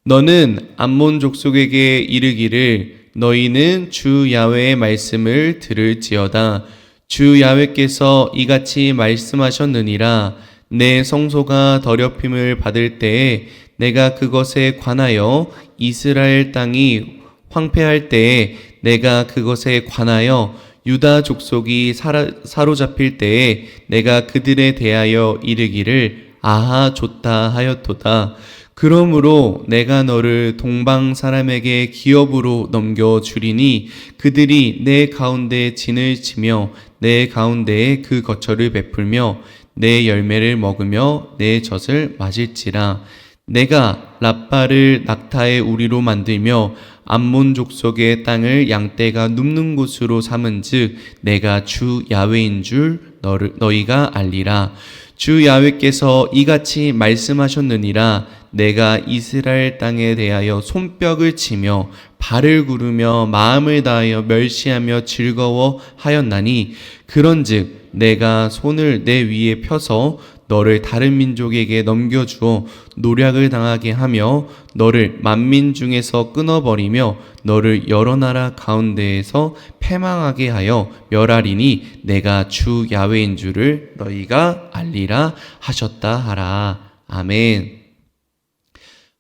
너는 암몬 족속에게 이르기를 너희는 주 야훼의 말씀을 들을지어다. 주 야훼께서 이같이 말씀하셨느니라. 내 성소가 더럽힘을 받을 때에 내가 그것에 관하여 이스라엘 땅이 황폐할 때에 내가 그것에 관하여 유다 족속이 사로잡힐 때에 내가 그들에 대하여 이르기를 아하 좋다 하였도다. 그러므로 내가 너를 동방 사람에게 기업으로 넘겨주리니 그들이 내 가운데 진을 치며 내 가운데에 그 거처를 베풀며 내 열매를 먹으며 내 젖을 마실지라. 내가 랍바를 낙타의 우리로 만들며 암몬 족속의 땅을 양떼가 눕는 곳으로 삼은즉 내가 주 야훼인 줄 너희가 알리라. 주 야훼께서 이같이 말씀하셨느니라. 내가 이스라엘 땅에 대하여 손뼉을 치며 발을 구르며 마음을 다하여 멸시하며 즐거워하였나니 그런즉 내가 손을 내 위에 펴서 너를 다른 민족에게 넘겨주어 노략을 당하게 하며 너를 만민 중에서 끊어버리며 너를 여러 나라 가운데에서 패망하게 하여 멸하리니 내가 주 야훼인 줄을 너희가 알리라 하셨다 하라. 아멘.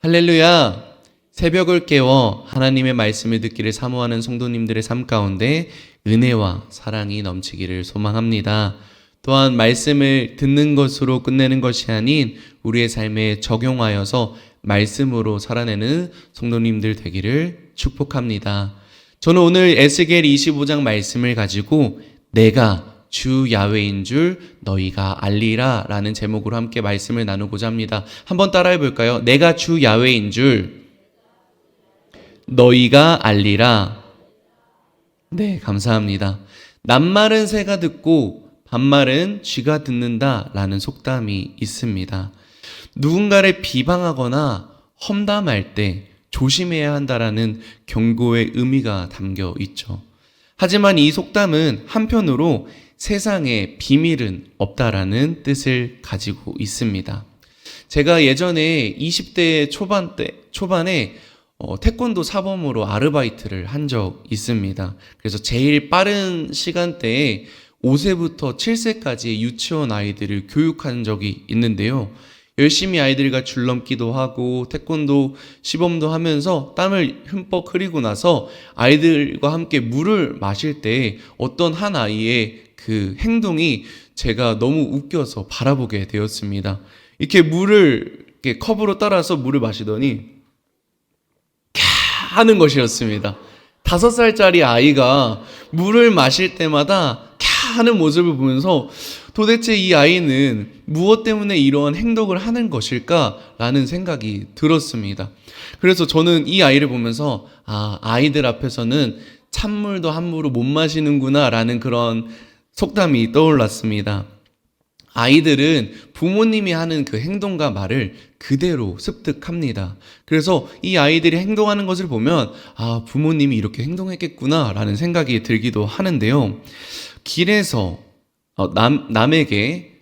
할렐루야. 새벽을 깨워 하나님의 말씀을 듣기를 사모하는 성도님들의 삶 가운데 은혜와 사랑이 넘치기를 소망합니다. 또한 말씀을 듣는 것으로 끝내는 것이 아닌 우리의 삶에 적용하여서 말씀으로 살아내는 성도님들 되기를 축복합니다. 저는 오늘 에스겔 25장 말씀을 가지고 내가 주 야훼인 줄 너희가 알리라 라는 제목으로 함께 말씀을 나누고자 합니다. 한번 따라해 볼까요? 내가 주 야훼인 줄 너희가 알리라. 네, 감사합니다. 낱말은 새가 듣고 반말은 쥐가 듣는다 라는 속담이 있습니다. 누군가를 비방하거나 험담할 때 조심해야 한다라는 경고의 의미가 담겨 있죠. 하지만 이 속담은 한편으로 세상에 비밀은 없다라는 뜻을 가지고 있습니다. 제가 예전에 20대 초반에 태권도 사범으로 아르바이트를 한 적 있습니다. 그래서 제일 빠른 시간대에 5세부터 7세까지의 유치원 아이들을 교육한 적이 있는데요. 열심히 아이들과 줄넘기도 하고 태권도 시범도 하면서 땀을 흠뻑 흘리고 나서 아이들과 함께 물을 마실 때 어떤 한 아이의 그 행동이 제가 너무 웃겨서 바라보게 되었습니다. 이렇게 이렇게 컵으로 따라서 물을 마시더니 캬 하는 것이었습니다. 5살짜리 아이가 물을 마실 때마다 캬 하는 모습을 보면서 도대체 이 아이는 무엇 때문에 이러한 행동을 하는 것일까라는 생각이 들었습니다. 그래서 저는 이 아이를 보면서 아이들 앞에서는 찬물도 함부로 못 마시는구나 라는 그런 속담이 떠올랐습니다. 아이들은 부모님이 하는 그 행동과 말을 그대로 습득합니다. 그래서 이 아이들이 행동하는 것을 보면 부모님이 이렇게 행동했겠구나 라는 생각이 들기도 하는데요. 길에서 남에게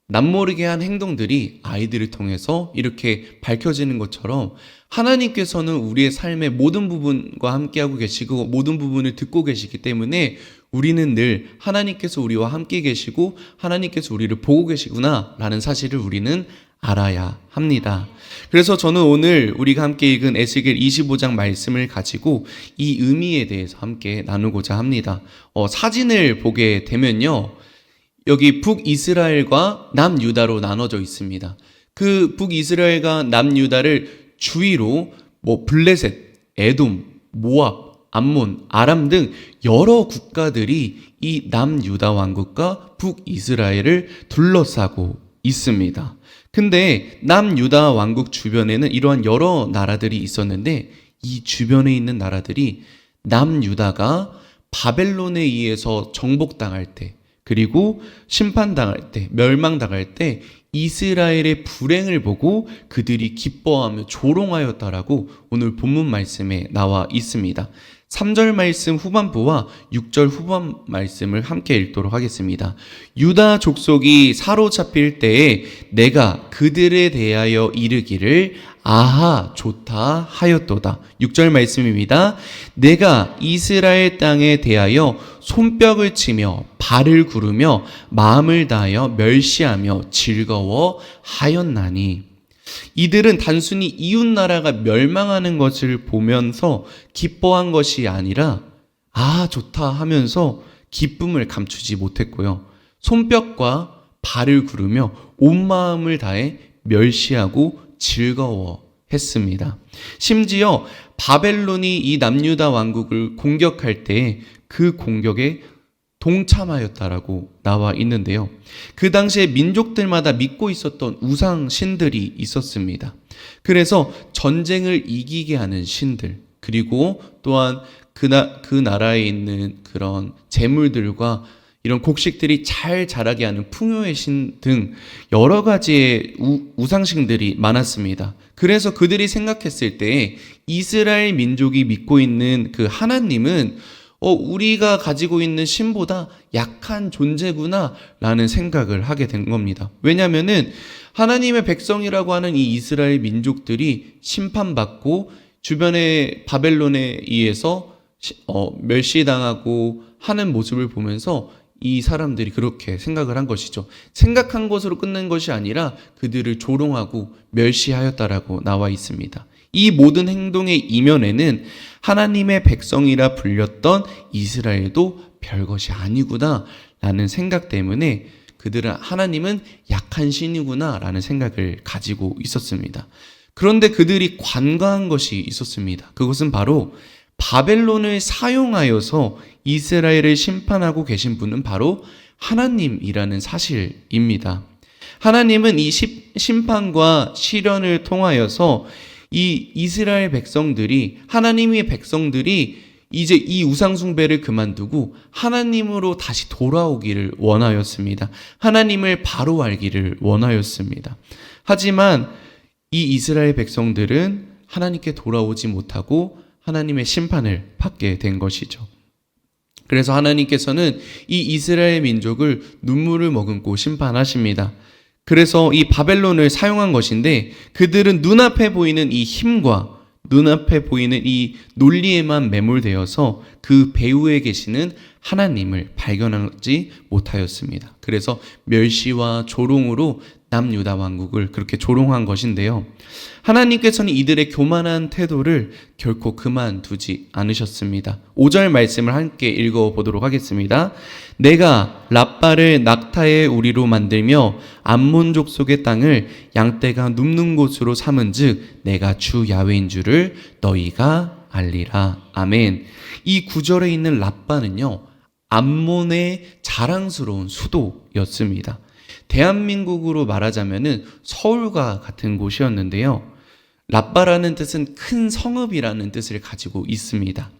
남모르게 한 행동들이 아이들을 통해서 이렇게 밝혀지는 것처럼 하나님께서는 우리의 삶의 모든 부분과 함께하고 계시고 모든 부분을 듣고 계시기 때문에 우리는 늘 하나님께서 우리와 함께 계시고 하나님께서 우리를 보고 계시구나 라는 사실을 우리는 알아야 합니다. 그래서 저는 오늘 우리가 함께 읽은 에스겔 25장 말씀을 가지고 이 의미에 대해서 함께 나누고자 합니다. 사진을 보게 되면요, 여기 북이스라엘과 남유다로 나눠져 있습니다. 그 북이스라엘과 남유다를 주위로 블레셋, 에돔, 모압, 암몬, 아람 등 여러 국가들이 이 남유다 왕국과 북이스라엘을 둘러싸고 있습니다. 근데 남유다 왕국 주변에는 이러한 여러 나라들이 있었는데 이 주변에 있는 나라들이 남유다가 바벨론에 의해서 정복당할 때 그리고 심판당할 때, 멸망당할 때 이스라엘의 불행을 보고 그들이 기뻐하며 조롱하였다라고 오늘 본문 말씀에 나와 있습니다. 3절 말씀 후반부와 6절 후반 말씀을 함께 읽도록 하겠습니다. 유다 족속이 사로잡힐 때에 내가 그들에 대하여 이르기를 아하 좋다 하였도다. 6절 말씀입니다. 내가 이스라엘 땅에 대하여 손뼉을 치며 발을 구르며 마음을 다하여 멸시하며 즐거워 하였나니. 이들은 단순히 이웃 나라가 멸망하는 것을 보면서 기뻐한 것이 아니라 아 좋다 하면서 기쁨을 감추지 못했고요. 손뼉과 발을 구르며 온 마음을 다해 멸시하고 즐거워했습니다. 심지어 바벨론이 이 남유다 왕국을 공격할 때 그 공격에 동참하였다라고 나와 있는데요. 그 당시에 민족들마다 믿고 있었던 우상 신들이 있었습니다. 그래서 전쟁을 이기게 하는 신들, 그리고 또한 그 나라에 있는 그런 재물들과 이런 곡식들이 잘 자라게 하는 풍요의 신 등 여러 가지의 우상신들이 많았습니다. 그래서 그들이 생각했을 때 이스라엘 민족이 믿고 있는 그 하나님은 우리가 가지고 있는 신보다 약한 존재구나 라는 생각을 하게 된 겁니다. 왜냐하면은 하나님의 백성이라고 하는 이 이스라엘 민족들이 심판받고 주변의 바벨론에 의해서 멸시당하고 하는 모습을 보면서 이 사람들이 그렇게 생각을 한 것이죠. 생각한 것으로 끝낸 것이 아니라 그들을 조롱하고 멸시하였다라고 나와 있습니다. 이 모든 행동의 이면에는 하나님의 백성이라 불렸던 이스라엘도 별것이 아니구나 라는 생각 때문에 그들은 하나님은 약한 신이구나 라는 생각을 가지고 있었습니다. 그런데 그들이 관과한 것이 있었습니다. 그것은 바로 바벨론을 사용하여서 이스라엘을 심판하고 계신 분은 바로 하나님이라는 사실입니다. 하나님은 이 심판과 시련을 통하여서 이 이스라엘 백성들이, 하나님의 백성들이 이제 이 우상숭배를 그만두고 하나님으로 다시 돌아오기를 원하였습니다. 하나님을 바로 알기를 원하였습니다. 하지만 이 이스라엘 백성들은 하나님께 돌아오지 못하고 하나님의 심판을 받게 된 것이죠. 그래서 하나님께서는 이 이스라엘 민족을 눈물을 머금고 심판하십니다. 그래서 이 바벨론을 사용한 것인데 그들은 눈앞에 보이는 이 힘과 눈앞에 보이는 이 논리에만 매몰되어서 그 배후에 계시는 하나님을 발견하지 못하였습니다. 그래서 멸시와 조롱으로 남유다 왕국을 그렇게 조롱한 것인데요. 하나님께서는 이들의 교만한 태도를 결코 그만두지 않으셨습니다. 5절 말씀을 함께 읽어보도록 하겠습니다. 내가 랍바를 낙타의 우리로 만들며 암몬 족속의 땅을 양떼가 눕는 곳으로 삼은즉 내가 주 야훼인 줄을 너희가 알리라. 아멘. 이 구절에 있는 랍바는요, 암몬의 자랑스러운 수도였습니다. 대한민국으로 말하자면은 서울과 같은 곳이었는데요. 랍바라는 뜻은 큰 성읍이라는 뜻을 가지고 있습니다.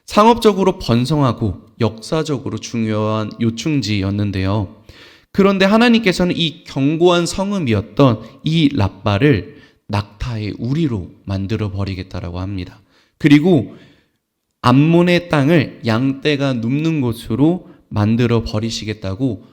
상업적으로 번성하고 역사적으로 중요한 요충지였는데요. 그런데 하나님께서는 이 견고한 성읍이었던 이 랍바를 낙타의 우리로 만들어 버리겠다라고 합니다. 그리고 암몬의 땅을 양떼가 눕는 곳으로 만들어 버리시겠다고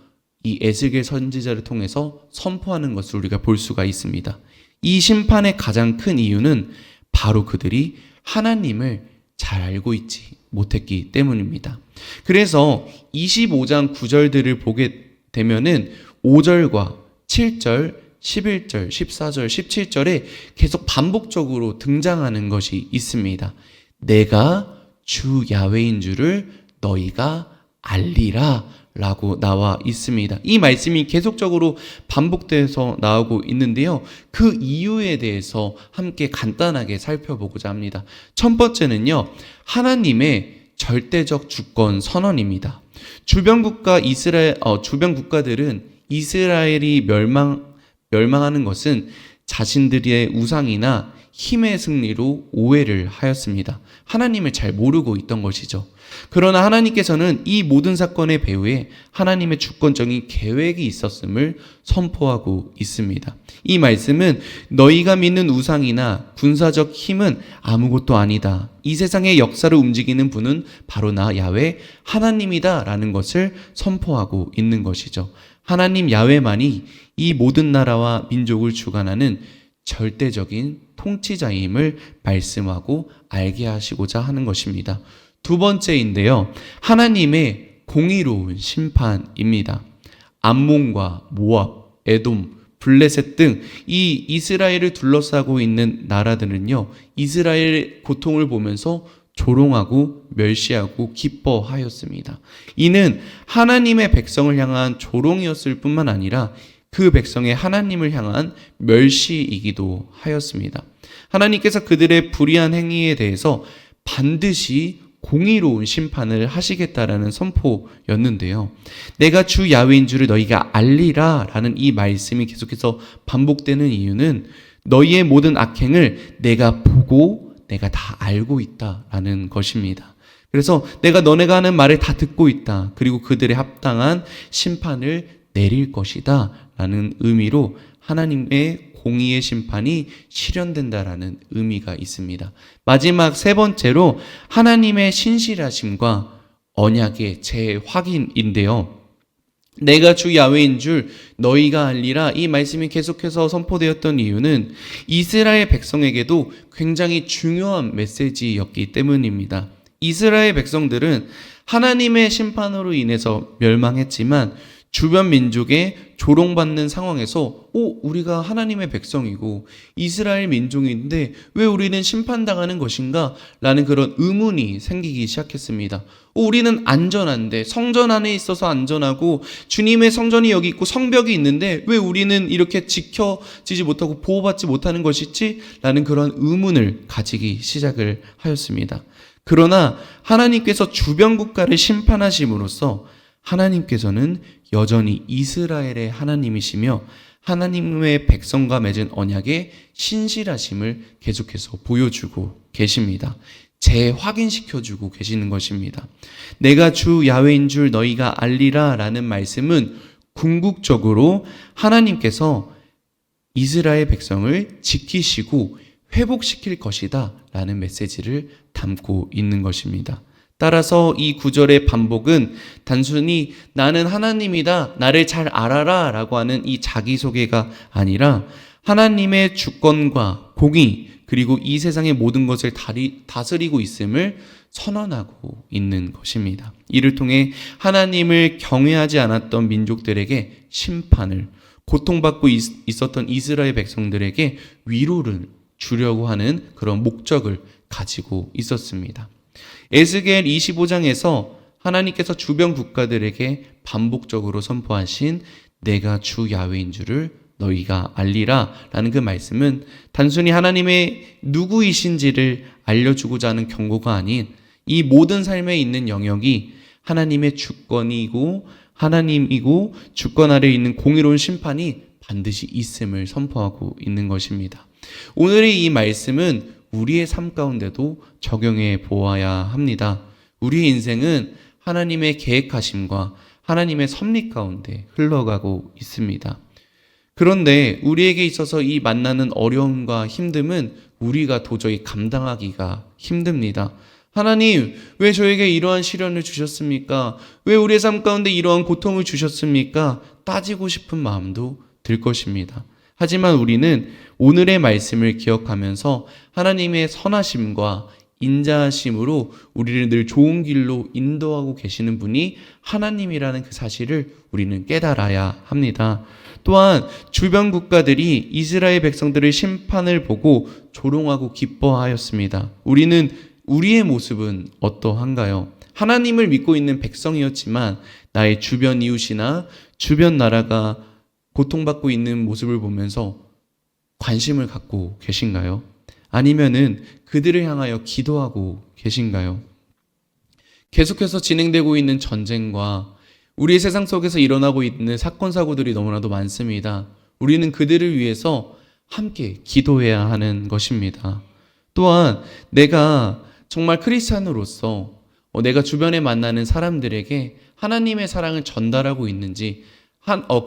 이 에스겔 선지자를 통해서 선포하는 것을 우리가 볼 수가 있습니다. 이 심판의 가장 큰 이유는 바로 그들이 하나님을 잘 알고 있지 못했기 때문입니다. 그래서 25장 9절들을 보게 되면은 5절과 7절, 11절, 14절, 17절에 계속 반복적으로 등장하는 것이 있습니다. 내가 주 야훼인 줄을 너희가 알리라 라고 나와 있습니다. 이 말씀이 계속적으로 반복돼서 나오고 있는데요. 그 이유에 대해서 함께 간단하게 살펴보고자 합니다. 첫 번째는요, 하나님의 절대적 주권 선언입니다. 주변 국가들은 이스라엘이 멸망하는 것은 자신들의 우상이나 힘의 승리로 오해를 하였습니다. 하나님을 잘 모르고 있던 것이죠. 그러나 하나님께서는 이 모든 사건의 배후에 하나님의 주권적인 계획이 있었음을 선포하고 있습니다. 이 말씀은 너희가 믿는 우상이나 군사적 힘은 아무것도 아니다. 이 세상의 역사를 움직이는 분은 바로 나 야훼 하나님이다 라는 것을 선포하고 있는 것이죠. 하나님 야훼만이 이 모든 나라와 민족을 주관하는 절대적인 통치자임을 말씀하고 알게 하시고자 하는 것입니다. 두 번째인데요. 하나님의 공의로운 심판입니다. 암몬과 모압, 에돔, 블레셋 등 이 이스라엘을 둘러싸고 있는 나라들은요, 이스라엘의 고통을 보면서 조롱하고 멸시하고 기뻐하였습니다. 이는 하나님의 백성을 향한 조롱이었을 뿐만 아니라 그 백성의 하나님을 향한 멸시이기도 하였습니다. 하나님께서 그들의 불의한 행위에 대해서 반드시 공의로운 심판을 하시겠다라는 선포였는데요. 내가 주 야훼인 줄을 너희가 알리라 라는 이 말씀이 계속해서 반복되는 이유는 너희의 모든 악행을 내가 보고 내가 다 알고 있다라는 것입니다. 그래서 내가 너네가 하는 말을 다 듣고 있다. 그리고 그들의 합당한 심판을 내릴 것이다 라는 의미로 하나님의 공의의 심판이 실현된다라는 의미가 있습니다. 마지막 세 번째로 하나님의 신실하심과 언약의 재확인인데요. 내가 주 야훼인 줄 너희가 알리라, 이 말씀이 계속해서 선포되었던 이유는 이스라엘 백성에게도 굉장히 중요한 메시지였기 때문입니다. 이스라엘 백성들은 하나님의 심판으로 인해서 멸망했지만 주변 민족의 조롱받는 상황에서 우리가 하나님의 백성이고 이스라엘 민족인데 왜 우리는 심판당하는 것인가? 라는 그런 의문이 생기기 시작했습니다. 우리는 안전한데, 성전 안에 있어서 안전하고 주님의 성전이 여기 있고 성벽이 있는데 왜 우리는 이렇게 지켜지지 못하고 보호받지 못하는 것이지? 라는 그런 의문을 가지기 시작을 하였습니다. 그러나 하나님께서 주변 국가를 심판하심으로써 하나님께서는 여전히 이스라엘의 하나님이시며 하나님의 백성과 맺은 언약의 신실하심을 계속해서 보여주고 계십니다. 재확인시켜주고 계시는 것입니다. 내가 주 야훼인 줄 너희가 알리라 라는 말씀은 궁극적으로 하나님께서 이스라엘 백성을 지키시고 회복시킬 것이다 라는 메시지를 담고 있는 것입니다. 따라서 이 구절의 반복은 단순히 나는 하나님이다, 나를 잘 알아라 라고 하는 이 자기소개가 아니라 하나님의 주권과 공의 그리고 이 세상의 모든 것을 다스리고 있음을 선언하고 있는 것입니다. 이를 통해 하나님을 경외하지 않았던 민족들에게 심판을, 고통받고 있었던 이스라엘 백성들에게 위로를 주려고 하는 그런 목적을 가지고 있었습니다. 에스겔 25장에서 하나님께서 주변 국가들에게 반복적으로 선포하신 내가 주 야훼인 줄을 너희가 알리라 라는 그 말씀은 단순히 하나님의 누구이신지를 알려주고자 하는 경고가 아닌 이 모든 삶에 있는 영역이 하나님의 주권이고 하나님이고 주권 아래에 있는 공의로운 심판이 반드시 있음을 선포하고 있는 것입니다. 오늘의 이 말씀은 우리의 삶 가운데도 적용해 보아야 합니다. 우리의 인생은 하나님의 계획하심과 하나님의 섭리 가운데 흘러가고 있습니다. 그런데 우리에게 있어서 이 만나는 어려움과 힘듦은 우리가 도저히 감당하기가 힘듭니다. 하나님, 왜 저에게 이러한 시련을 주셨습니까? 왜 우리의 삶 가운데 이러한 고통을 주셨습니까? 따지고 싶은 마음도 들 것입니다. 하지만 우리는 오늘의 말씀을 기억하면서 하나님의 선하심과 인자하심으로 우리를 늘 좋은 길로 인도하고 계시는 분이 하나님이라는 그 사실을 우리는 깨달아야 합니다. 또한 주변 국가들이 이스라엘 백성들의 심판을 보고 조롱하고 기뻐하였습니다. 우리의 모습은 어떠한가요? 하나님을 믿고 있는 백성이었지만 나의 주변 이웃이나 주변 나라가 고통받고 있는 모습을 보면서 관심을 갖고 계신가요? 아니면은 그들을 향하여 기도하고 계신가요? 계속해서 진행되고 있는 전쟁과 우리의 세상 속에서 일어나고 있는 사건, 사고들이 너무나도 많습니다. 우리는 그들을 위해서 함께 기도해야 하는 것입니다. 또한 내가 정말 크리스찬으로서 내가 주변에 만나는 사람들에게 하나님의 사랑을 전달하고 있는지,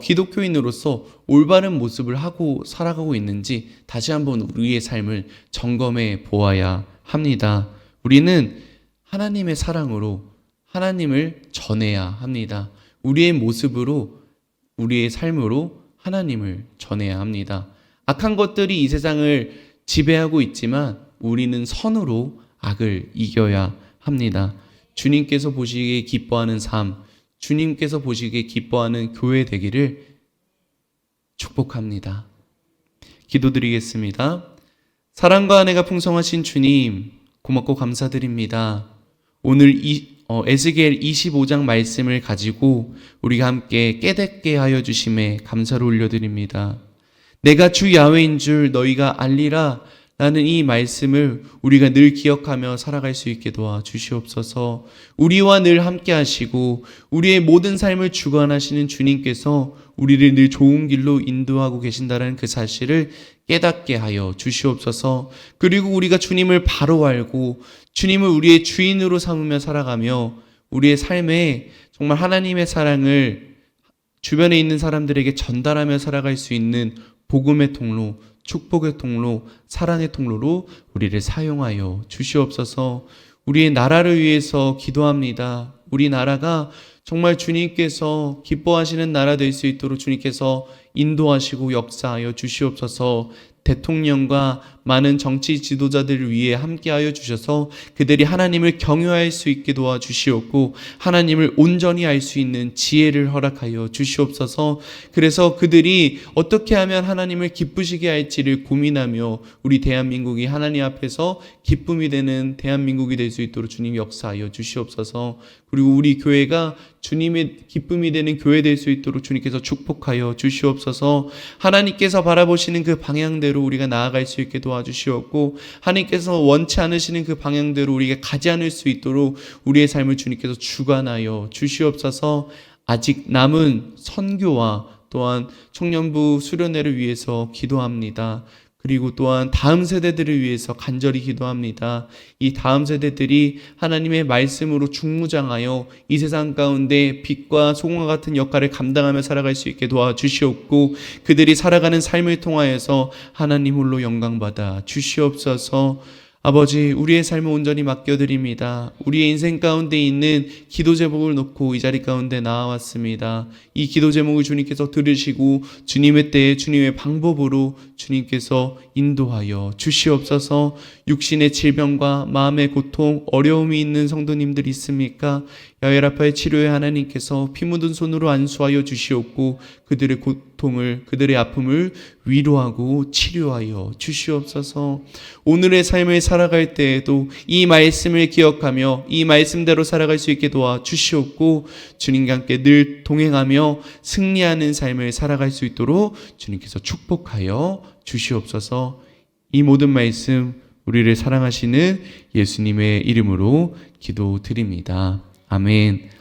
기독교인으로서 올바른 모습을 하고 살아가고 있는지 다시 한번 우리의 삶을 점검해 보아야 합니다. 우리는 하나님의 사랑으로 하나님을 전해야 합니다. 우리의 모습으로, 우리의 삶으로 하나님을 전해야 합니다. 악한 것들이 이 세상을 지배하고 있지만 우리는 선으로 악을 이겨야 합니다. 주님께서 보시기에 기뻐하는 삶, 주님께서 보시기에 기뻐하는 교회 되기를 축복합니다. 기도드리겠습니다. 사랑과 은혜가 풍성하신 주님, 고맙고 감사드립니다. 오늘 에스겔 25장 말씀을 가지고 우리가 함께 깨닫게 하여 주심에 감사를 올려드립니다. 내가 주 야훼인 줄 너희가 알리라 라는 이 말씀을 우리가 늘 기억하며 살아갈 수 있게 도와주시옵소서. 우리와 늘 함께 하시고 우리의 모든 삶을 주관하시는 주님께서 우리를 늘 좋은 길로 인도하고 계신다는 그 사실을 깨닫게 하여 주시옵소서. 그리고 우리가 주님을 바로 알고 주님을 우리의 주인으로 삼으며 살아가며 우리의 삶에 정말 하나님의 사랑을 주변에 있는 사람들에게 전달하며 살아갈 수 있는 복음의 통로, 축복의 통로, 사랑의 통로로 우리를 사용하여 주시옵소서. 우리의 나라를 위해서 기도합니다. 우리 나라가 정말 주님께서 기뻐하시는 나라 될 수 있도록 주님께서 인도하시고 역사하여 주시옵소서. 대통령과 많은 정치 지도자들을 위해 함께하여 주셔서 그들이 하나님을 경외할 수 있게 도와주시옵고 하나님을 온전히 알 수 있는 지혜를 허락하여 주시옵소서. 그래서 그들이 어떻게 하면 하나님을 기쁘시게 할지를 고민하며 우리 대한민국이 하나님 앞에서 기쁨이 되는 대한민국이 될 수 있도록 주님 역사하여 주시옵소서. 그리고 우리 교회가 주님의 기쁨이 되는 교회 될 수 있도록 주님께서 축복하여 주시옵소서. 하나님께서 바라보시는 그 방향대로 우리가 나아갈 수 있게 도와주시옵고 하나님께서 원치 않으시는 그 방향대로 우리가 가지 않을 수 있도록 우리의 삶을 주님께서 주관하여 주시옵소서. 아직 남은 선교와 또한 청년부 수련회를 위해서 기도합니다. 그리고 또한 다음 세대들을 위해서 간절히 기도합니다. 이 다음 세대들이 하나님의 말씀으로 중무장하여 이 세상 가운데 빛과 소금과 같은 역할을 감당하며 살아갈 수 있게 도와주시옵고 그들이 살아가는 삶을 통하여서 하나님 홀로 영광받아 주시옵소서. 아버지, 우리의 삶을 온전히 맡겨드립니다. 우리의 인생 가운데 있는 기도 제목을 놓고 이 자리 가운데 나와왔습니다. 이 기도 제목을 주님께서 들으시고 주님의 때에 주님의 방법으로 주님께서 인도하여 주시옵소서. 육신의 질병과 마음의 고통, 어려움이 있는 성도님들이 있습니까? 야훼라파의 치료에 하나님께서 피 묻은 손으로 안수하여 주시옵고 그들의 고통을, 그들의 아픔을 위로하고 치료하여 주시옵소서. 오늘의 삶을 살아갈 때에도 이 말씀을 기억하며 이 말씀대로 살아갈 수 있게 도와주시옵고 주님과 함께 늘 동행하며 승리하는 삶을 살아갈 수 있도록 주님께서 축복하여 주시옵소서. 이 모든 말씀 우리를 사랑하시는 예수님의 이름으로 기도드립니다. 아멘.